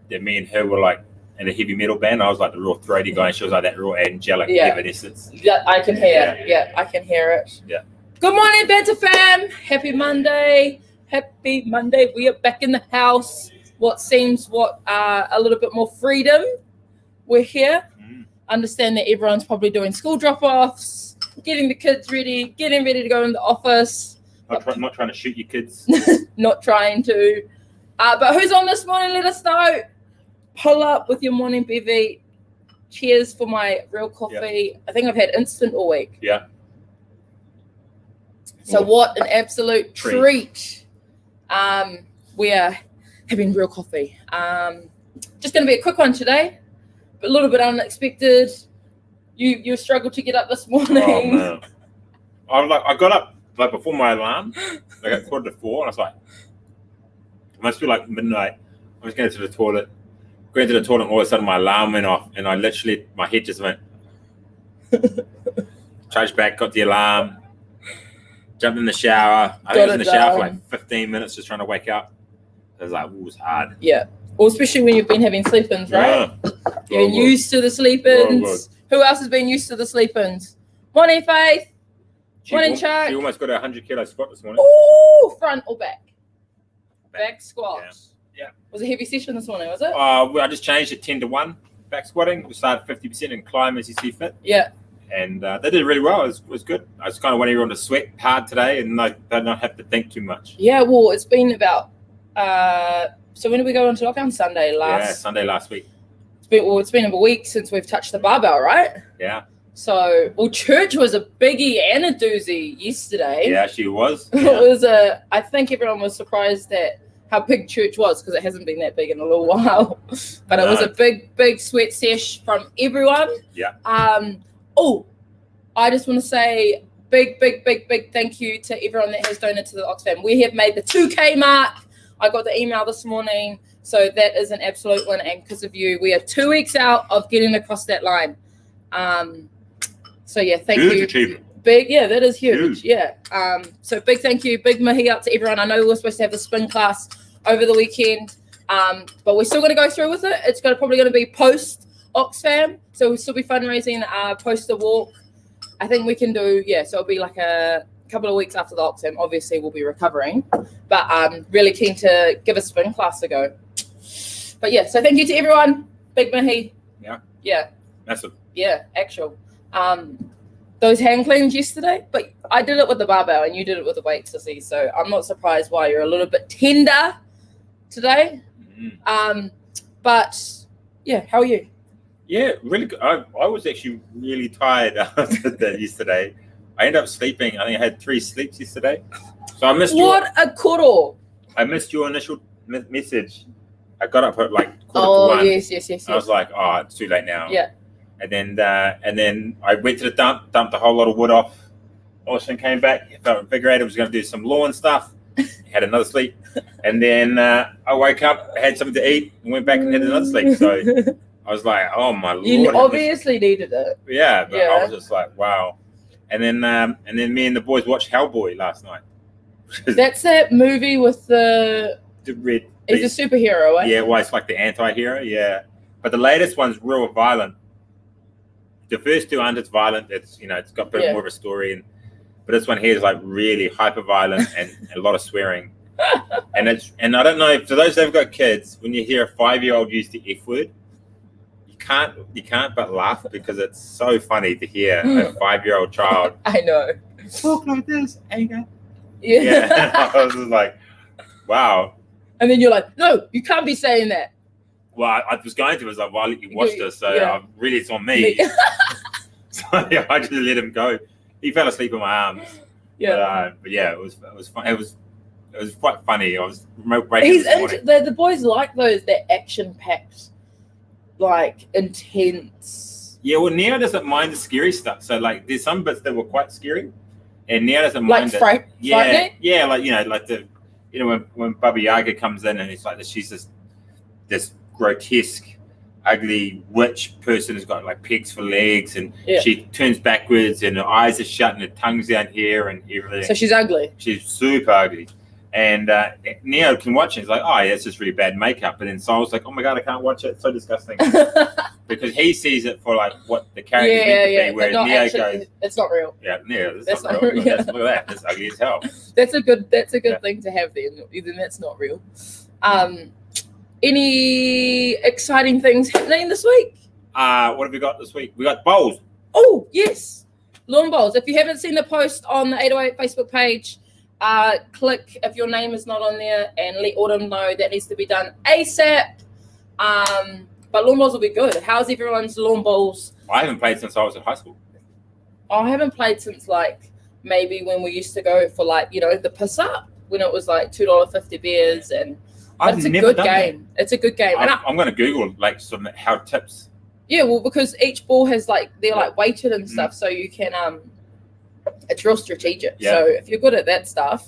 that me and her were like in a heavy metal band. I was like the real throaty guy, and she was like that real angelic evanescence. Yeah, I can hear it. Yeah, I can hear it. Yeah. Good morning, Banter fam. Happy Monday. Happy Monday. We are back in the house. What seems a little bit more freedom. We're here. Understand that everyone's probably doing school drop-offs, getting the kids ready, getting ready to go in the office. Not trying to shoot your kids. Not trying to. But who's on this morning? Let us know. Pull up with your morning bevy. Cheers for my real coffee. Yep. I think I've had instant all week. Yeah. So what an absolute treat. We are having real coffee. Just going to be a quick one today, but a little bit unexpected. You struggled to get up this morning. Oh, no. I got up like before my alarm, like at 4:45, and I was like, it must be like midnight. I was going to the toilet. Going to the toilet, and all of a sudden my alarm went off, and my head just went. Charged back, got the alarm, jumped in the shower. I think I was in the shower for like 15 minutes just trying to wake up. It was like, it was hard. Yeah. Well, especially when you've been having sleep-ins, right? Yeah. You're used to the sleep-ins. Who else has been used to the sleep-ins? Morning, Faith. Morning, Chuck. She almost got a 100-kilo squat this morning. Ooh, front or back? Back squat. Yeah. Was it a heavy session this morning, was it? I just changed it 10 to 1 back squatting. We started 50% and climb as you see fit. Yeah. And they did really well. It was good. I just kind of want everyone to sweat hard today and not have to think too much. Yeah, well, it's been about so when did we go into lockdown? Sunday last week. It's been a week since we've touched the barbell, right? Yeah. So, church was a biggie and a doozy yesterday. Yeah, she was. Yeah. It was I think everyone was surprised at how big church was because it hasn't been that big in a little while. But it was a big sweat sesh from everyone. Yeah. I just want to say big thank you to everyone that has donated to the Oxfam. We have made the 2K mark. I got the email this morning. So that is an absolute win. And because of you, we are 2 weeks out of getting across that line. So yeah, thank you. Achievement. Big, yeah, that is huge. Yeah. So big thank you, big mahi out to everyone. I know we were supposed to have the spin class over the weekend, but we're still going to go through with it. It's probably going to be post Oxfam, so we'll still be fundraising post the walk. I think we can do so it'll be like a couple of weeks after the Oxfam. Obviously, we'll be recovering, but really keen to give a spin class a go. But yeah, so thank you to everyone. Big mahi. Yeah. Massive. Yeah, actual. Those hand cleans yesterday, but I did it with the barbell and you did it with the weights, Sissy. So I'm not surprised why you're a little bit tender today. But yeah, how are you? Yeah, really good. I was actually really tired after that yesterday. I ended up sleeping. I think I had 3 sleeps yesterday. So I missed a cuddle. I missed your initial message. I got up at like 1:45. Yes. I was like, it's too late now. Yeah. And then I went to the dump, dumped a whole lot of wood off. Austin came back, felt invigorated, was going to do some lawn stuff. Had another sleep. And then I woke up, had something to eat, and went back and had another sleep. So I was like, oh my Lord. You obviously needed it. Yeah, but I was just like, wow. And then me and the boys watched Hellboy last night. That's that movie with the red. He's a superhero, eh? Yeah, well, it's like the anti-hero, yeah. But the latest one's real violent. The first 2 aren't as violent. It's it's got a bit more of a story, but this one here is like really hyper violent and a lot of swearing. and I don't know, for those that've got kids, when you hear a 5-year-old use the F word, you can't but laugh because it's so funny to hear a 5-year-old child. I know. Talk like this, anger. Yeah. I was just like, wow. And then you're like, no, you can't be saying that. Well, I was going to, as I've watched this, so really it's on me. So I just let him go. He fell asleep in my arms. Yeah, but yeah, it was fun. It was quite funny. I was remote breaking. The boys like those. They're action packed, like intense. Yeah, well, Neo doesn't mind the scary stuff. So like, there's some bits that were quite scary, and Neo doesn't mind it. Frightening? Yeah, like when Baba Yaga comes in and it's like she's this grotesque, ugly witch person who's got like pegs for legs, and she turns backwards and her eyes are shut and her tongue's down here and everything. So she's ugly. She's super ugly. And Neo can watch it. He's like, oh, yeah, it's just really bad makeup. But then Sol's like, oh my God, I can't watch it. It's so disgusting. Because he sees it for like what the character's meant to be, whereas Neo goes, it's not real. Yeah, Neo, that's not real. Look at that. That's ugly as hell. That's a good thing to have then. Then that's not real. Any exciting things happening this week? What have we got this week? We got bowls. Oh, yes. Lawn bowls. If you haven't seen the post on the 808 Facebook page, click if your name is not on there and let Autumn know that needs to be done ASAP. But lawn bowls will be good. How's everyone's lawn bowls? I haven't played since I was in high school. I haven't played since like maybe when we used to go for like, the piss up when it was like $2.50 beers and it's a good game. It's a good game. I'm going to Google like some how tips. Yeah, well, because each ball has like they're like weighted and stuff, so you can it's real strategic. Yeah. So if you're good at that stuff,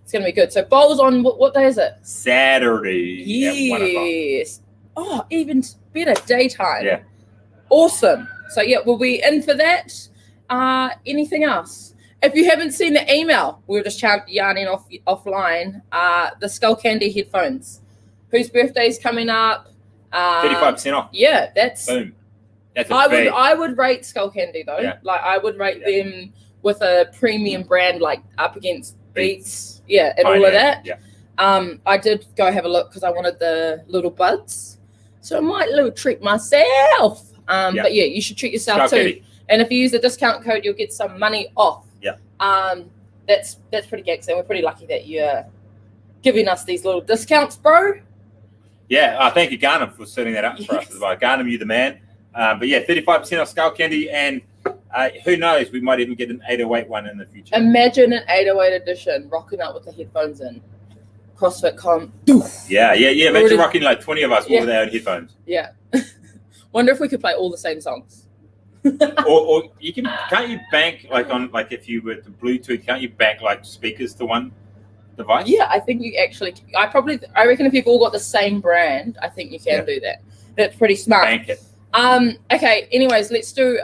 it's gonna be good. So bowls on what day is it? Saturday. Yes. Oh, even better, daytime. Yeah. Awesome. So yeah, we'll be in for that. Anything else? If you haven't seen the email, we were just yarning offline. The Skull Candy headphones. Whose birthday's coming up? 35% off. Yeah, that's boom. That's I would rate Skull Candy though. Yeah. Like I would rate them with a premium brand like up against Beats. Yeah, and all of that. Yeah. I did go have a look because I wanted the little buds. So I might little treat myself. But yeah, you should treat yourself Skull too. Candy. And if you use the discount code, you'll get some money off. Yeah. That's pretty gangster. We're pretty lucky that you're giving us these little discounts, bro. Yeah, thank you, Garnham, for setting that up for us as well. Garnham, you the man. But yeah, 35% off Skull Candy, and who knows, we might even get an 808 one in the future. Imagine an 808 edition rocking up with the headphones in. CrossFit comp. Yeah. Imagine rocking like 20 of us all with our own headphones. Yeah. Wonder if we could play all the same songs. or you can't you bank like on like if you were to Bluetooth, can't you bank like speakers to one device? Yeah, I think you actually. I reckon if you've all got the same brand, I think you can do that. That's pretty smart. Bank it. Okay. Anyways, let's do.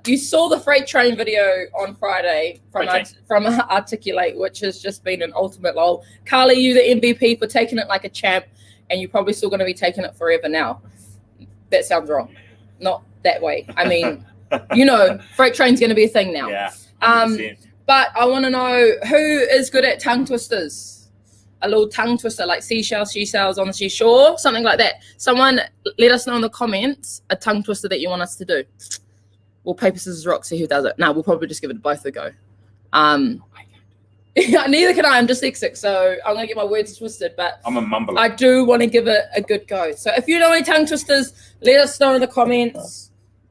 You saw the freight train video on Friday from Articulate, which has just been an ultimate lol. Carly, you the MVP for taking it like a champ, and you're probably still going to be taking it forever now. That sounds wrong. Not that way. I mean, freight train's going to be a thing now. Yeah. But I want to know who is good at tongue twisters. A little tongue twister, like seashells, she sells on the seashore, something like that. Someone let us know in the comments a tongue twister that you want us to do. We'll paper, scissors, rock, see who does it. No, we'll probably just give it both a go. Neither can I. I'm dyslexic, so I'm going to get my words twisted. But I'm a mumbler. I do want to give it a good go. So if you know any tongue twisters, let us know in the comments.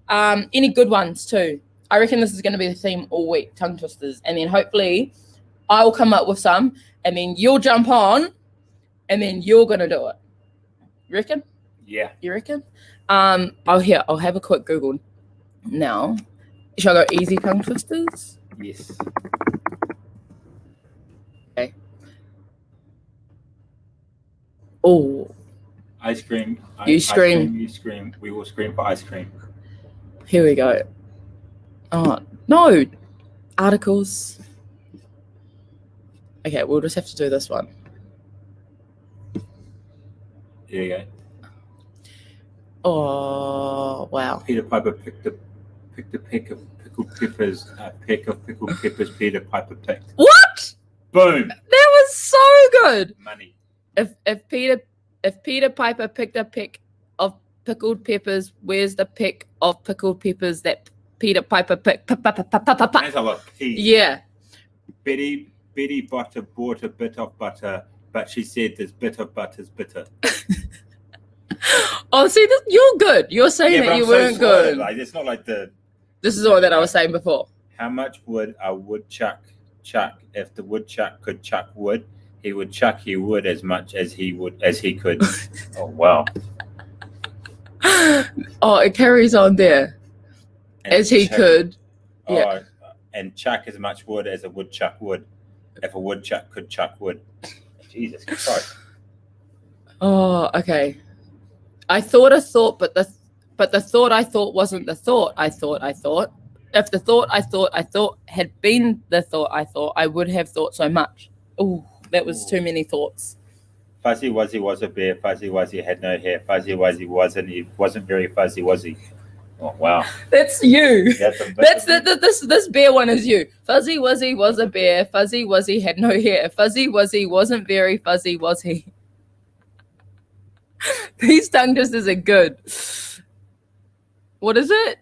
Any good ones too. I reckon this is going to be the theme all week, tongue twisters. And then hopefully I will come up with some, and then you'll jump on, and then you're going to do it. You reckon? Yeah. You reckon? I'll have a quick Google now. Shall I go easy tongue twisters? Yes. Okay. Oh. Ice cream. You scream. You scream. We will scream for ice cream. Here we go. Oh, no. Articles. Okay, we'll just have to do this one. Here you go. Oh, wow. Peter Piper picked a peck of pickled peppers. A peck of pickled peppers Peter Piper picked. What? Boom. That was so good. Money. If Peter Piper picked a peck of pickled peppers, where's the peck of pickled peppers that Peter Piper picked? That's a lot. Yeah. Betty Butter bought a bit of butter, but she said this bit of butter's bitter. Oh, see, you're good. You're saying that you weren't good. Like, it's not like the... This is all that I was saying before. How much would a woodchuck chuck? If the woodchuck could chuck wood, he would chuck he would as much as he could. Oh, wow. Oh, it carries on there. And as he could. Yeah. And chuck as much wood as a woodchuck would. If a woodchuck could chuck wood. Jesus Christ. Oh, okay. I thought a thought, but the thought I thought wasn't the thought I thought. If the thought I thought had been the thought I thought, I would have thought so much. Ooh. That was too many thoughts. Fuzzy Wuzzy was a bear. Fuzzy Wuzzy had no hair. Fuzzy Wuzzy wasn't very fuzzy, was he? Oh wow. That's you. That's this bear one is you. Fuzzy Wuzzy was a bear. Fuzzy Wuzzy had no hair. Fuzzy Wuzzy wasn't very fuzzy, was he? These tongue twisters are good. What is it?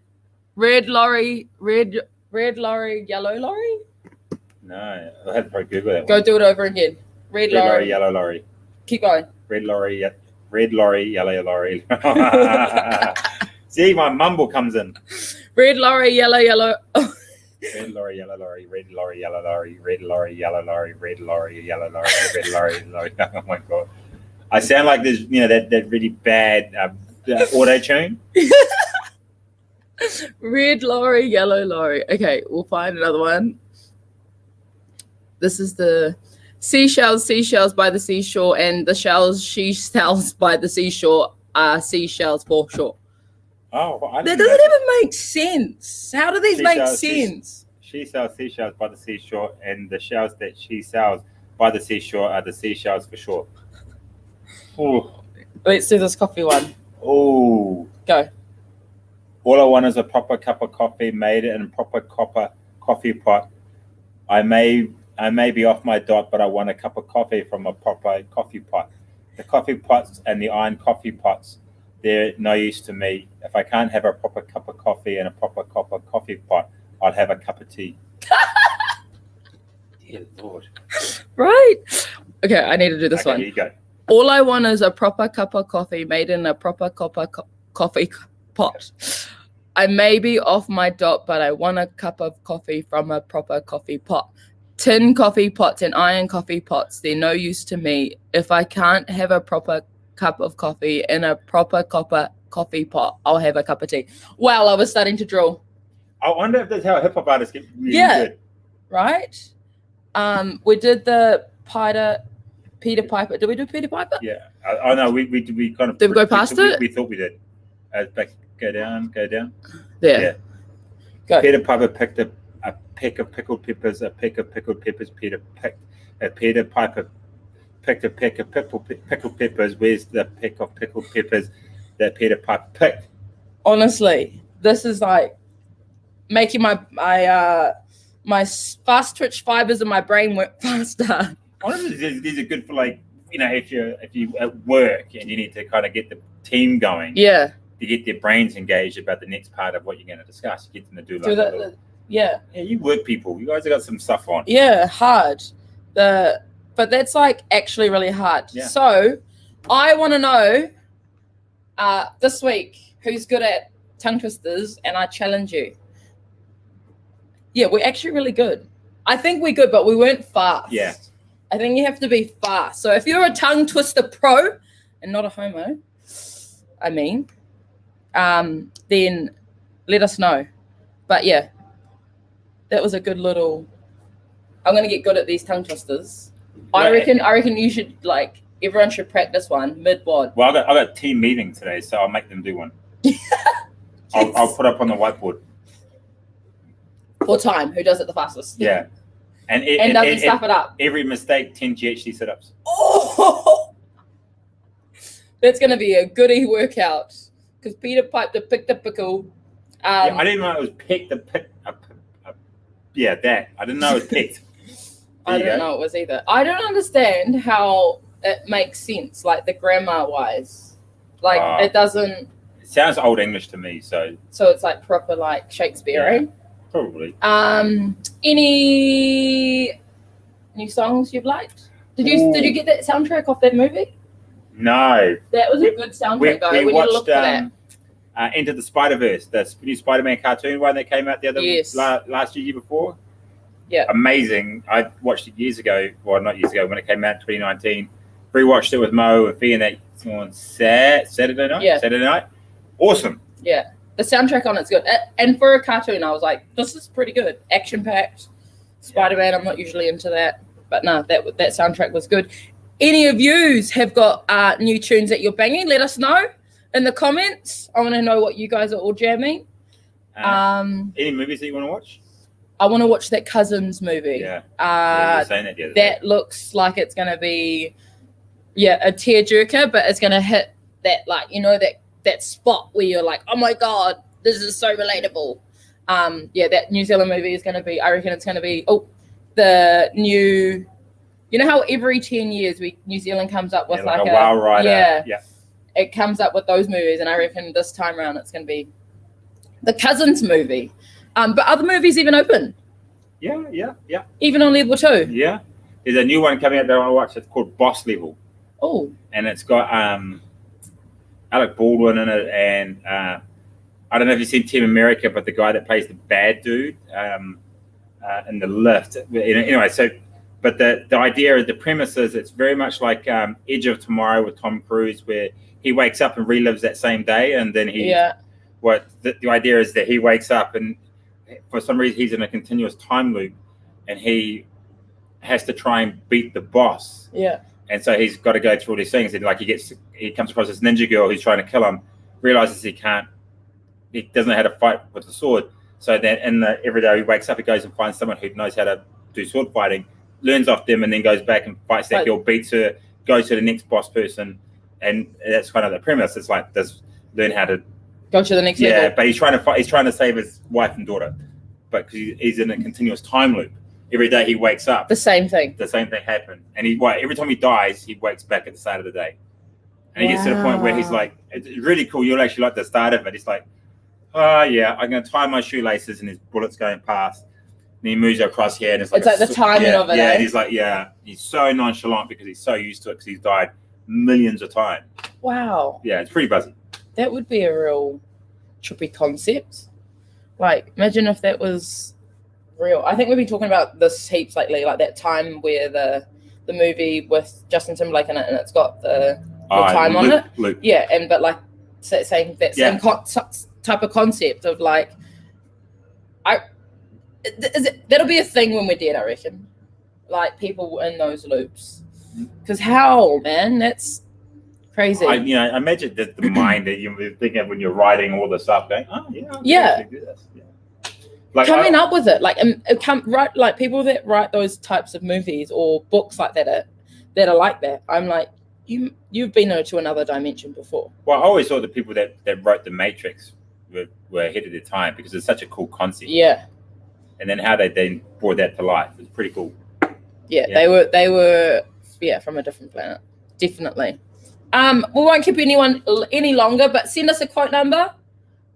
Red lorry, yellow lorry? No, I had to probably Google that. Go do it over again. Red lorry, yellow lorry. Keep going. Red lorry, yellow lorry. See, my mumble comes in. Red lorry, yellow. Red lorry, yellow lorry, red lorry, yellow lorry, red lorry, yellow lorry, red lorry, yellow lorry, red lorry. Oh my god! I sound like this, that really bad auto tune. Red lorry, yellow lorry. Okay, we'll find another one. This is the seashells by the seashore, and the shells she sells by the seashore are seashells for sure. Oh, that doesn't even make sense. How do these make sense? She sells seashells by the seashore, and the shells that she sells by the seashore are the seashells for sure. Ooh. Let's do this coffee one. Oh, go. All I want is a proper cup of coffee made in a proper copper coffee pot. I may be off my dot, but I want a cup of coffee from a proper coffee pot. The coffee pots and the iron coffee pots, they're no use to me. If I can't have a proper cup of coffee in a proper copper coffee pot, I'll have a cup of tea. Dear Lord. Right. Okay, I need to do this one. Here you go. All I want is a proper cup of coffee made in a proper copper coffee pot. I may be off my dot, but I want a cup of coffee from a proper coffee pot. Tin coffee pots and iron coffee pots, they're no use to me. If I can't have a proper cup of coffee in a proper copper coffee pot, I'll have a cup of tea. Wow, I was starting to draw. I wonder if that's how hip hop artists get really good. Right? We did the Peter Piper. Did we do Peter Piper? Yeah. Oh no, we kind of did we go past it? We thought we did. Go down. There. Yeah. Go. Peter Piper picked a peck of pickled peppers. Peter Piper picked a peck of pickled peppers. Where's the peck of pickled peppers that Peter Piper picked? Honestly, this is like making my fast twitch fibers in my brain work faster. Honestly, these are good for if you at work and you need to kind of get the team going. Yeah. To get their brains engaged about the next part of what you're going to discuss. You get them to do yeah, you work people. You guys have got some stuff on. Yeah, hard. But that's actually really hard. Yeah. So I want to know this week who's good at tongue twisters, and I challenge you. Yeah, we're actually really good. I think we're good, but we weren't fast. Yeah. I think you have to be fast. So if you're a tongue twister pro and not a homo, then let us know. But yeah, that was a good little. I'm gonna get good at these tongue twisters. I reckon you should everyone should practice one mid-bod. Well, I got team meeting today, so I'll make them do one. I'll put up on the whiteboard. For time, who does it the fastest? Yeah, and doesn't stuff it up. Every mistake, 10 GHD sit-ups. Oh, that's gonna be a goodie workout. Because Peter Piper picked the pickle. I didn't know it was picked. That. I didn't know it was picked. I don't know it was either. I don't understand how it makes sense, the grammar-wise. It doesn't... It sounds Old English to me, so... So it's proper Shakespeare, yeah, probably. Any new songs you've liked? Did you get that soundtrack off that movie? No. That was a good soundtrack, though. We watched, need to look for that. Enter the Spider-Verse, the new Spider-Man cartoon one that came out the other last year before. Yeah. Amazing. I watched it years ago. Well, not years ago, when it came out in 2019. Rewatched it with Mo and Fee and that on Saturday night. Yeah. Saturday night. Awesome. Yeah. The soundtrack on it's good. And for a cartoon, I was like, this is pretty good. Action-packed. Spider-Man, I'm not usually into that. But no, that soundtrack was good. Any of yous have got new tunes that you're banging? Let us know in the comments. I want to know what you guys are all jamming. Any movies that you want to watch? I want to watch that Cousins movie. Yeah. You were saying that the other day. That looks like it's going to be, a tearjerker, but it's going to hit that, like, that spot where you're like, oh my God, this is so relatable. That New Zealand movie is going to be, I reckon it's going to be, the new, how every 10 years New Zealand comes up with like a Wow Rider. Yeah. It comes up with those movies, and I reckon this time around it's going to be the Cousins movie. But other movies even open. Yeah. Even on level 2. Yeah. There's a new one coming out that I want to watch. It's called Boss Level. Oh. And it's got Alec Baldwin in it, and I don't know if you've seen Team America, but the guy that plays the bad dude in the lift. Anyway, but the idea, the premise is it's very much like Edge of Tomorrow with Tom Cruise, where he wakes up and relives that same day, and then the idea is that he wakes up and for some reason he's in a continuous time loop, and he has to try and beat the boss. Yeah. And so he's got to go through all these things, and like he comes across this ninja girl who's trying to kill him, realizes he doesn't know how to fight with the sword. So then every day he wakes up, he goes and finds someone who knows how to do sword fighting, learns off them, and then goes back and fights that girl, beats her, goes to the next boss person, and that's kind of the premise. It's like learn how to go to the next level. Yeah, but he's trying to save his wife and daughter, but because he's in a continuous time loop. Every day he wakes up, the same thing happened, and every time he dies, he wakes back at the start of the day, and he gets to the point where he's like, it's really cool. You'll actually like the start of it. He's like, oh yeah, I'm going to tie my shoelaces, and his bullet's going past. And he moves across here, and it's like the timing of it. Yeah, and he's like, he's so nonchalant because he's so used to it because he's died millions of times. Wow. Yeah, it's pretty buzzy. That would be a real trippy concept. Like, imagine if that was real. I think we've been talking about this heaps lately, like that time where the movie with Justin Timberlake in it, and it's got the time on it. Loop. Yeah, but like same type of concept of like, that'll be a thing when we're dead, I reckon. Like people in those loops, because how, man, that's crazy. I imagine that the mind that you think of when you're writing all this stuff, going, oh yeah, do this. Yeah. Like coming up with it, like people that write those types of movies or books like that are like that. I'm like, you've been to another dimension before. Well, I always thought the people that wrote The Matrix were ahead of their time because it's such a cool concept. Yeah. And then how they then brought that to life is pretty cool. Yeah, they were from a different planet, definitely. We won't keep anyone any longer, but send us a quote number,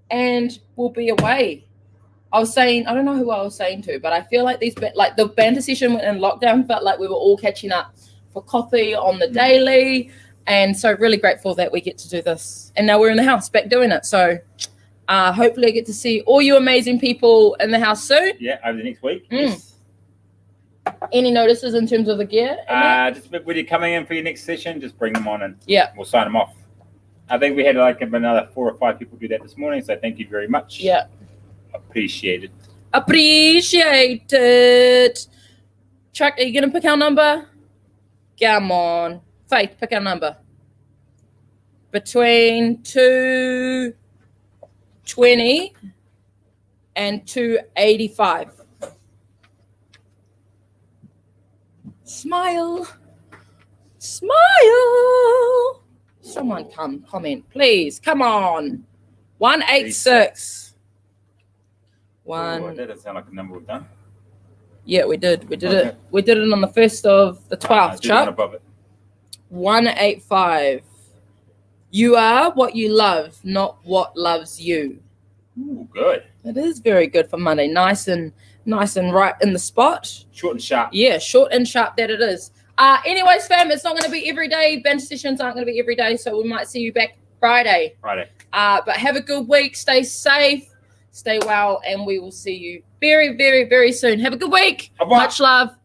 and we'll be away. I don't know who I was saying to, but I feel like the banter session went in lockdown, felt like we were all catching up for coffee on the daily, and so really grateful that we get to do this. And now we're in the house, back doing it. So hopefully I get to see all you amazing people in the house soon. Yeah, over the next week. Yes. Any notices in terms of the gear? Just when you're coming in for your next session, just bring them on and we'll sign them off. I think we had like another 4 or 5 people do that this morning, so thank you very much. Yeah. Appreciate it. Chuck, are you going to pick our number? Come on. Faith, pick our number. Between 220 and 285. Smile. Someone comment, please. Come on. 186. That doesn't sound like a number we've done. Yeah, we did. We did it. We did it on the 1st of the 12th, Chuck. Above it. 185. You are what you love, not what loves you. Ooh, good. It is very good for Monday. Nice and right in the spot. Short and sharp. Yeah, short and sharp that it is. Anyways, fam, it's not going to be every day. Banter sessions aren't going to be every day, so we might see you back Friday. But have a good week. Stay safe. Stay well, and we will see you very, very, very soon. Have a good week. Bye-bye. Much love.